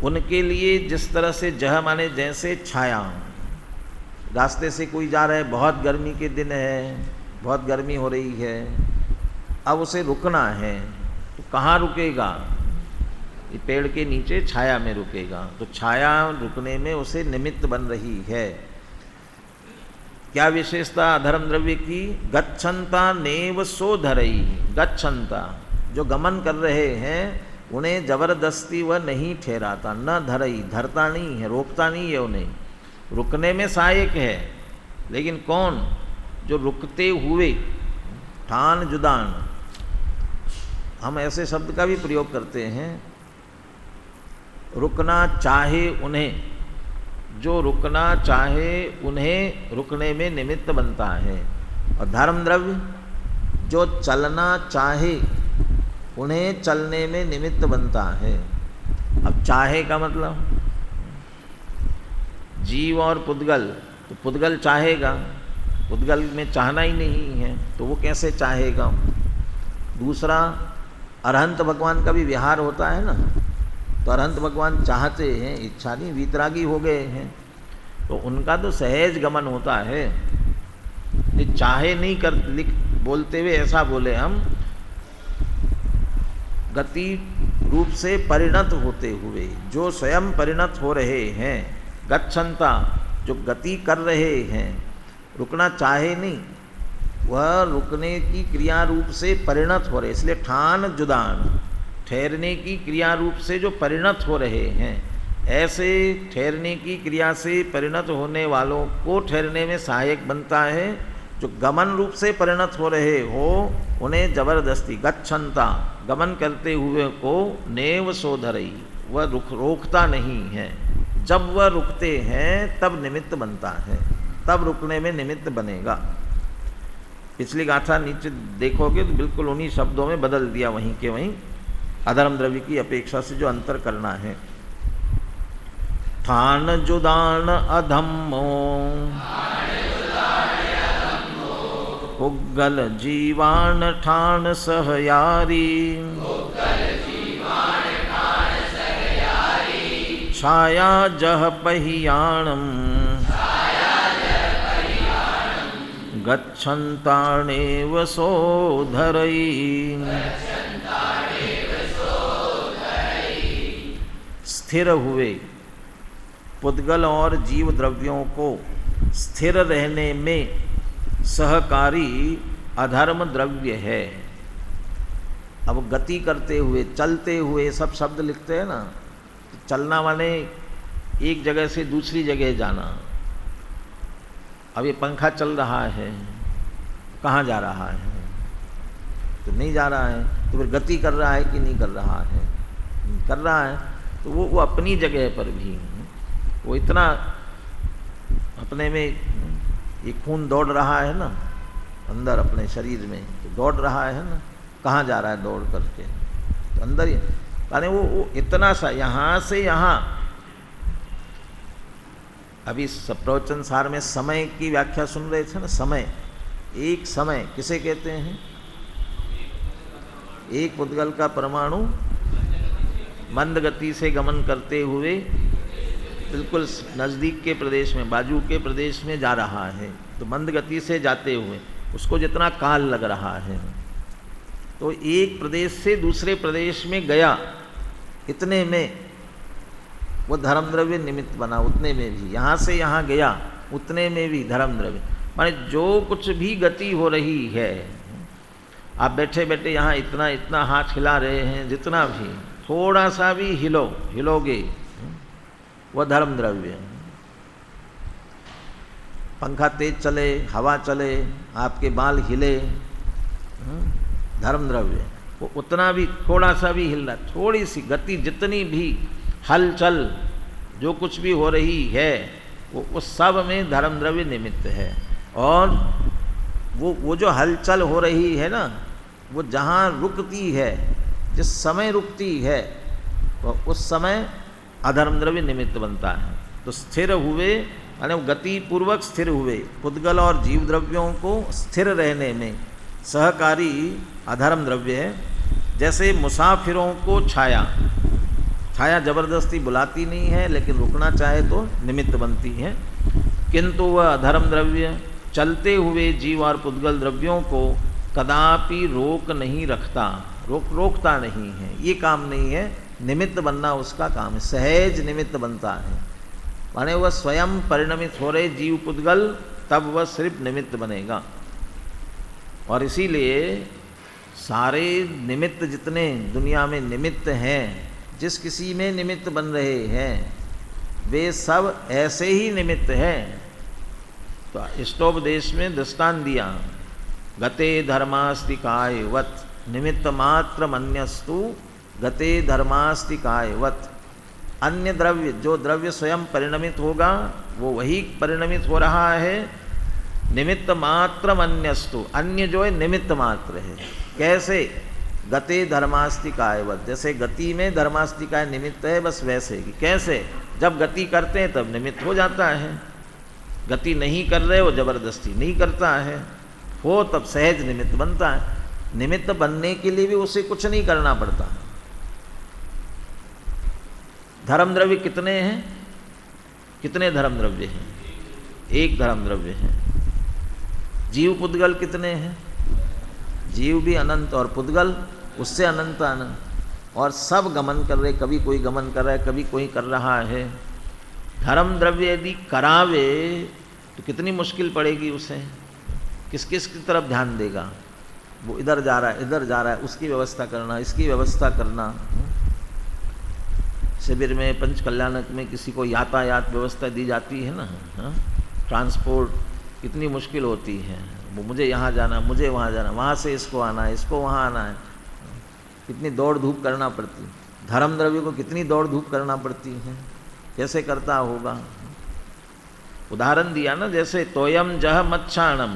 उनके लिए जिस तरह से जह माने जैसे छाया। रास्ते से कोई जा रहा है, बहुत गर्मी के दिन है, बहुत गर्मी हो रही है, अब उसे रुकना है, तो कहाँ रुकेगा? ये पेड़ के नीचे छाया में रुकेगा। तो छाया रुकने में उसे निमित्त बन रही है। क्या विशेषता अधर्म द्रव्य की? गच्छन्ता नेव सोधरई। गच्छन्ता, जो गमन कर रहे हैं उन्हें जबरदस्ती वह नहीं ठहराता, न धरई, धरता नहीं है, रोकता नहीं है उन्हें। रुकने में सहायक है, लेकिन कौन? जो रुकते हुए, ठान जुदान। हम ऐसे शब्द का भी प्रयोग करते हैं, रुकना चाहे उन्हें, जो रुकना चाहे उन्हें रुकने में निमित्त बनता है। और धर्म द्रव्य, जो चलना चाहे उन्हें चलने में निमित्त बनता है। अब चाहे का मतलब जीव और पुद्गल, तो पुद्गल चाहेगा, पुद्गल में चाहना ही नहीं है तो वो कैसे चाहेगा? दूसरा, अरहंत भगवान का भी विहार होता है ना, तो अरहंत भगवान चाहते हैं, इच्छा नहीं, वीतरागी हो गए हैं, तो उनका तो सहज गमन होता है। ये चाहे नहीं कर लिख बोलते हुए ऐसा बोले हम, गति रूप से परिणत होते हुए, जो स्वयं परिणत हो रहे हैं, गच्छन्ता, जो गति कर रहे हैं, रुकना चाहे नहीं, वह रुकने की क्रिया रूप से परिणत हो रहे, इसलिए ठान जुदान, ठहरने की क्रिया रूप से जो परिणत हो रहे हैं, ऐसे ठहरने की क्रिया से परिणत होने वालों को ठहरने में सहायक बनता है। जो गमन रूप से परिणत हो रहे हो उन्हें जबरदस्ती, गच्छन्ता, गमन करते हुए को नेव सोधरई, वह रोकता नहीं है। जब वह रुकते हैं तब निमित्त बनता है, तब रुकने में निमित्त बनेगा। पिछली गाथा नीचे देखोगे तो बिल्कुल उन्हीं शब्दों में बदल दिया, वहीं के वहीं अधर्म द्रव्य की अपेक्षा से जो अंतर करना है। ठान जुदान अधम्मो पुद्गल जीवान ठान सहयारी, छाया जह पहियाणम गच्छन्तानेव सोधरई। स्थिर हुए पुद्गल और जीव द्रव्यों को स्थिर रहने में सहकारी अधर्म द्रव्य है। अब गति करते हुए, चलते हुए, सब शब्द लिखते हैं ना, तो चलना माने एक जगह से दूसरी जगह जाना। अब ये पंखा चल रहा है, कहाँ जा रहा है? तो नहीं जा रहा है, तो फिर गति कर रहा है कि नहीं कर रहा है? कर रहा है। तो वो अपनी जगह पर भी वो इतना अपने में ये खून दौड़ रहा है ना अंदर अपने शरीर में, तो दौड़ रहा है ना, कहाँ जा रहा है दौड़ करके? तो अंदर ही, यानी वो इतना सा यहाँ से यहाँ। अभी प्रवचन सार में समय की व्याख्या सुन रहे थे ना, समय, एक समय किसे कहते हैं? एक पुद्गल का परमाणु मंद गति से गमन करते हुए बिल्कुल नज़दीक के प्रदेश में, बाजू के प्रदेश में जा रहा है। तो मंद गति से जाते हुए उसको जितना काल लग रहा है, तो एक प्रदेश से दूसरे प्रदेश में गया, इतने में वो धर्म द्रव्य निमित्त बना। उतने में भी यहाँ से यहाँ गया, उतने में भी धर्म द्रव्य, माने जो कुछ भी गति हो रही है, आप बैठे बैठे यहाँ इतना इतना हाथ हिला रहे हैं, जितना भी थोड़ा सा भी हिलोगे वह धर्म द्रव्य। पंखा तेज चले, हवा चले, आपके बाल हिले, धर्म द्रव्य। वो उतना भी थोड़ा सा भी हिल रहा, थोड़ी सी गति, जितनी भी हलचल जो कुछ भी हो रही है, वो उस सब में धर्म द्रव्य निमित्त है। और वो जो हलचल हो रही है ना, वो जहाँ रुकती है, जिस समय रुकती है, वो उस समय अधर्म द्रव्य निमित्त बनता है। तो स्थिर हुए माने गति पूर्वक स्थिर हुए पुद्गल और जीव द्रव्यों को स्थिर रहने में सहकारी अधर्म द्रव्य है। जैसे मुसाफिरों को छाया, छाया जबरदस्ती बुलाती नहीं है, लेकिन रुकना चाहे तो निमित्त बनती है, किंतु वह अधर्म द्रव्य चलते हुए जीव और पुद्गल द्रव्यों को कदापि रोक नहीं रखता, रोकता नहीं है। ये काम नहीं है, निमित्त बनना उसका काम है, सहज निमित्त बनता है। माने वह स्वयं परिणमित हो रहे जीव पुद्गल, तब वह सिर्फ निमित्त बनेगा। और इसीलिए सारे निमित्त जितने दुनिया में निमित्त हैं, जिस किसी में निमित्त बन रहे हैं, वे सब ऐसे ही निमित्त हैं। तो इष्टोपदेश में दृष्टांत दिया, गते धर्मास्ति कायवत निमित्त मात्र मन्यस्तु गते धर्मास्ति कायवत। अन्य द्रव्य, जो द्रव्य स्वयं परिणमित होगा वो वही परिणमित हो रहा है, निमित्त मात्र अन्यस्तु, अन्य जो है निमित्त मात्र है। कैसे? गते धर्मास्ति कायवत, जैसे गति में धर्मास्ति काय निमित्त है, बस वैसे ही। कैसे? जब गति करते हैं तब निमित्त हो जाता है, गति नहीं कर रहे हो जबरदस्ती नहीं करता है, हो तब सहज निमित्त बनता है। निमित्त बनने के लिए भी उसे कुछ नहीं करना पड़ता। धर्म द्रव्य कितने हैं? कितने धर्म द्रव्य हैं? एक धर्म द्रव्य है। जीव पुद्गल कितने हैं? जीव भी अनंत और पुद्गल उससे अनंत अनंत, और सब गमन कर रहे, कभी कोई गमन कर रहा है, कभी कोई कर रहा है। धर्म द्रव्य यदि करावे तो कितनी मुश्किल पड़ेगी उसे, किस किस की तरफ ध्यान देगा? वो इधर जा रहा है, इधर जा रहा है, उसकी व्यवस्था करना, इसकी व्यवस्था करना। शिविर में पंच कल्याणक में किसी को यातायात व्यवस्था दी जाती है ना, ट्रांसपोर्ट, कितनी मुश्किल होती है। वो मुझे यहाँ जाना, मुझे वहाँ जाना, वहाँ से इसको आना है, इसको वहाँ आना है, कितनी दौड़ धूप करना पड़ती है। धर्म द्रव्य को कितनी दौड़ धूप करना पड़ती है, कैसे करता होगा? उदाहरण दिया ना, जैसे तोयम जह मच्छाणम,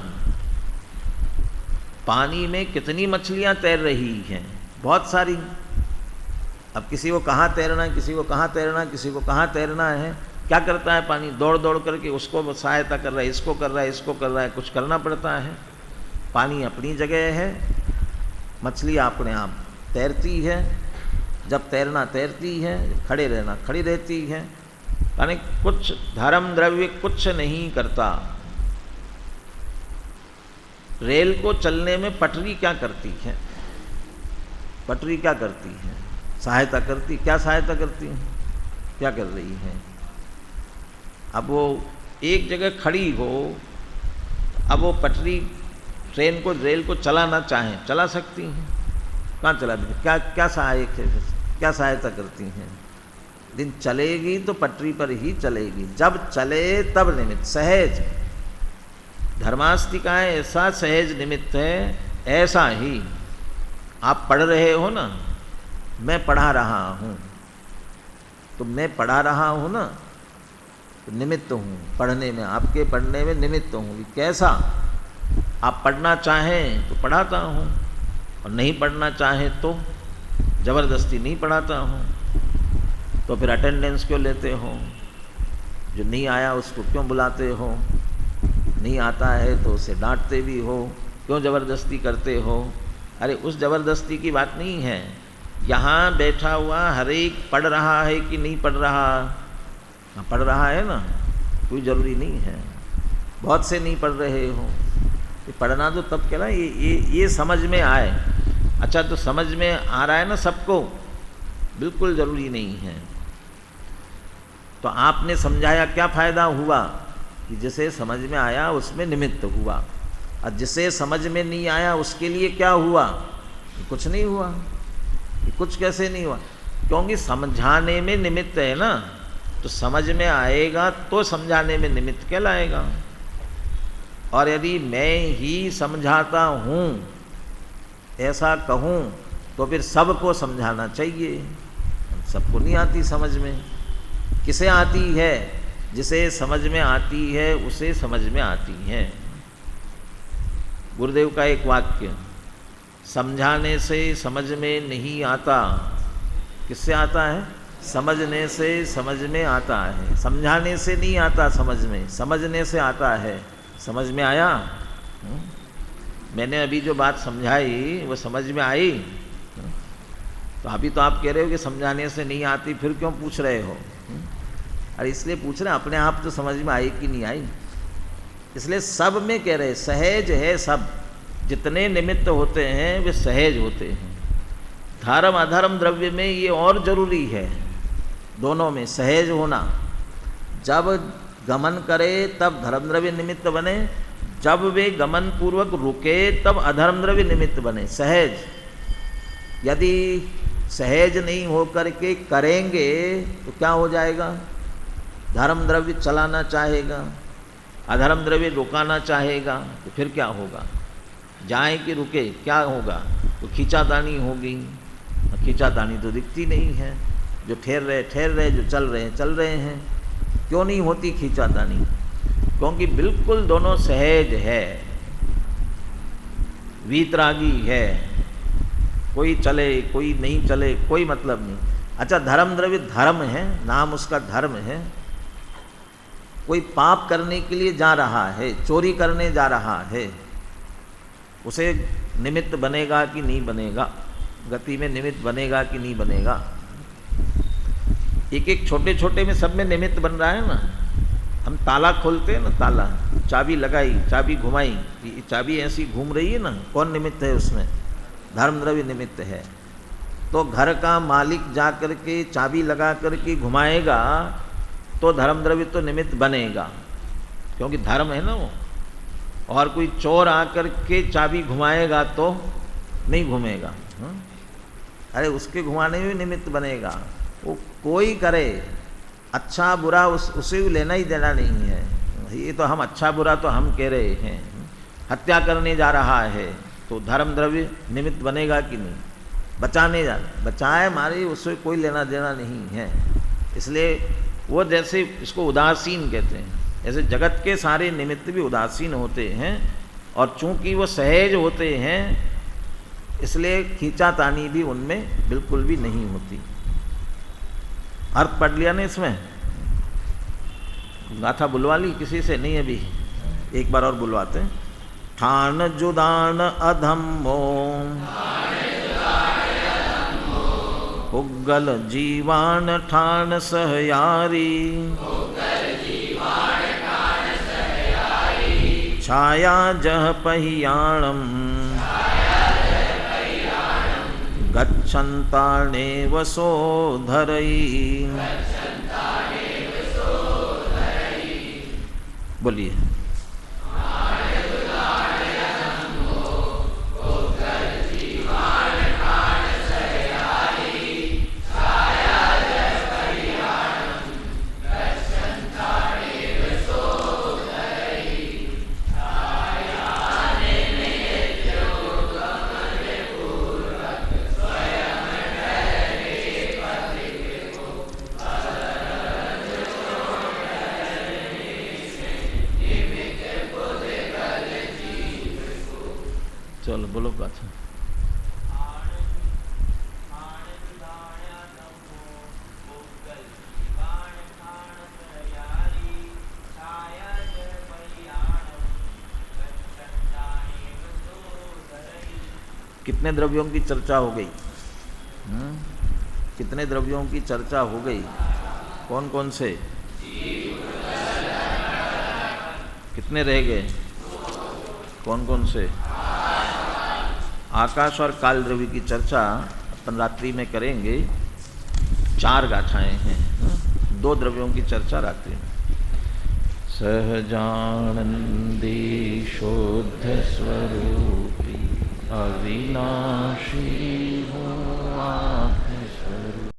पानी में कितनी मछलियाँ तैर रही हैं, बहुत सारी। अब किसी को कहाँ तैरना है, किसी को कहाँ तैरना है, किसी को कहाँ तैरना है, क्या करता है पानी? दौड़ दौड़ करके उसको सहायता कर रहा है, इसको कर रहा है, इसको कर रहा है, कुछ करना पड़ता है। पानी अपनी जगह है, मछली अपने आप तैरती है, जब तैरना तैरती है, खड़े रहना खड़ी रहती है। यानी कुछ धर्म द्रव्य कुछ नहीं करता। रेल को चलने में पटरी क्या करती है? पटरी क्या करती है? सहायता करती। क्या सहायता करती है? क्या कर रही है? अब वो एक जगह खड़ी हो, अब वो पटरी ट्रेन को, रेल को चलाना चाहें, चला सकती हैं? कहाँ चला देती? क्या क्या सहायक है, क्या सहायता करती हैं? दिन चलेगी तो पटरी पर ही चलेगी, जब चले तब निमित्त, सहज। धर्मास्तिका ऐसा सहज निमित्त है। ऐसा ही आप पढ़ रहे हो ना, मैं पढ़ा रहा हूँ, तो मैं पढ़ा रहा हूँ ना, तो निमित्त हूँ पढ़ने में, आपके पढ़ने में निमित्त हूँ। कैसा? आप पढ़ना चाहें तो पढ़ाता हूँ, और नहीं पढ़ना चाहें तो ज़बरदस्ती नहीं पढ़ाता हूँ। तो फिर अटेंडेंस क्यों लेते हो? जो नहीं आया उसको क्यों बुलाते हो? नहीं आता है तो उसे डांटते भी हो, क्यों ज़बरदस्ती करते हो? अरे उस ज़बरदस्ती की बात नहीं है। यहाँ बैठा हुआ हर एक पढ़ रहा है कि नहीं पढ़ रहा? हाँ, पढ़ रहा है ना, कोई ज़रूरी नहीं है। बहुत से नहीं पढ़ रहे हो, ये पढ़ना तो तब कहना ये समझ में आए। अच्छा, तो समझ में आ रहा है ना सबको? बिल्कुल ज़रूरी नहीं है। तो आपने समझाया, क्या फ़ायदा हुआ? कि जिसे समझ में आया उसमें निमित्त हुआ, और जिसे समझ में नहीं आया उसके लिए क्या हुआ? कुछ नहीं हुआ। कुछ कैसे नहीं हुआ? क्योंकि समझाने में निमित्त है ना, तो समझ में आएगा तो समझाने में निमित्त कहलाएगा। और यदि मैं ही समझाता हूँ ऐसा कहूँ तो फिर सबको समझाना चाहिए। सबको नहीं आती समझ में। किसे आती है? जिसे समझ में आती है उसे समझ में आती है। गुरुदेव का एक वाक्य, समझाने से समझ में नहीं आता। किससे आता है? समझने से समझ में आता है। समझाने से नहीं आता समझ में, समझने से आता है। समझ में आया? मैंने अभी जो बात समझाई वो समझ में आई? तो अभी तो आप कह रहे हो कि समझाने से नहीं आती, फिर क्यों पूछ रहे हो? अरे इसलिए पूछ रहे हैं, अपने आप तो समझ में आई कि नहीं आई, इसलिए सब में कह रहे सहज है। सब जितने निमित्त होते हैं वे सहज होते हैं। धर्म अधर्म द्रव्य में ये और जरूरी है, दोनों में सहज होना। जब गमन करे तब धर्म द्रव्य निमित्त बने, जब वे गमन पूर्वक रुके तब अधर्म द्रव्य निमित्त बने। सहज, यदि सहज नहीं होकर के करेंगे तो क्या हो जाएगा? धर्म द्रव्य चलाना चाहेगा, अधर्म द्रव्य रुकाना चाहेगा, तो फिर क्या होगा? जाए कि रुके, क्या होगा? तो खींचातानी होगी। खींचातानी तो दिखती नहीं है। जो ठहर रहे, जो चल रहे हैं। क्यों नहीं होती खींचातानी? क्योंकि बिल्कुल दोनों सहज है, वीतरागी है। कोई चले कोई नहीं चले, कोई मतलब नहीं। अच्छा, धर्म द्रव्य धर्म है, नाम उसका धर्म है। कोई पाप करने के लिए जा रहा है, चोरी करने जा रहा है, उसे निमित्त बनेगा कि नहीं बनेगा? गति में निमित्त बनेगा कि नहीं बनेगा? एक एक छोटे छोटे में सब में निमित्त बन रहा है ना। हम ताला खोलते हैं ना, ताला, चाबी लगाई, चाबी घुमाई, चाबी ऐसी घूम रही है ना, कौन निमित्त है उसमें? धर्म द्रव्य निमित्त है। तो घर का मालिक जा कर के चाबी लगा कर के घुमाएगा तो धर्म द्रव्य तो निमित्त बनेगा, क्योंकि धर्म है ना वो। और कोई चोर आकर के चाबी घुमाएगा तो नहीं घूमेगा। अरे उसके घुमाने में भी निमित्त बनेगा। वो कोई करे, अच्छा बुरा उसे लेना ही देना नहीं है। ये तो हम अच्छा बुरा तो हम कह रहे हैं। हत्या करने जा रहा है तो धर्म द्रव्य निमित्त बनेगा कि नहीं? बचाए मारे, उससे कोई लेना देना नहीं है। इसलिए वो जैसे इसको उदासीन कहते हैं, ऐसे जगत के सारे निमित्त भी उदासीन होते हैं। और चूंकि वो सहज होते हैं इसलिए खींचातानी भी उनमें बिल्कुल भी नहीं होती। अर्थ पढ़ लिया ना इसमें? गाथा बुलवा ली किसी से? नहीं अभी, एक बार और बुलवाते हैं। ठान जुदान अधम्मो उग्गल जीवान ठान सहयारी, छाया जह पहियाणम गच्छन्ताने वसोधरई। बोलिए। चलो बोलो पाछा। कितने द्रव्यों की चर्चा हो गई? कितने द्रव्यों की चर्चा हो गई? कौन कौन से? कितने रह गए? कौन कौन से? आकाश और काल द्रव्य की चर्चा अपन रात्रि में करेंगे। 4 गाथाएं हैं, 2 द्रव्यों की चर्चा रात्रि में। सहजानंदी शुद्ध स्वरूपी अविनाशी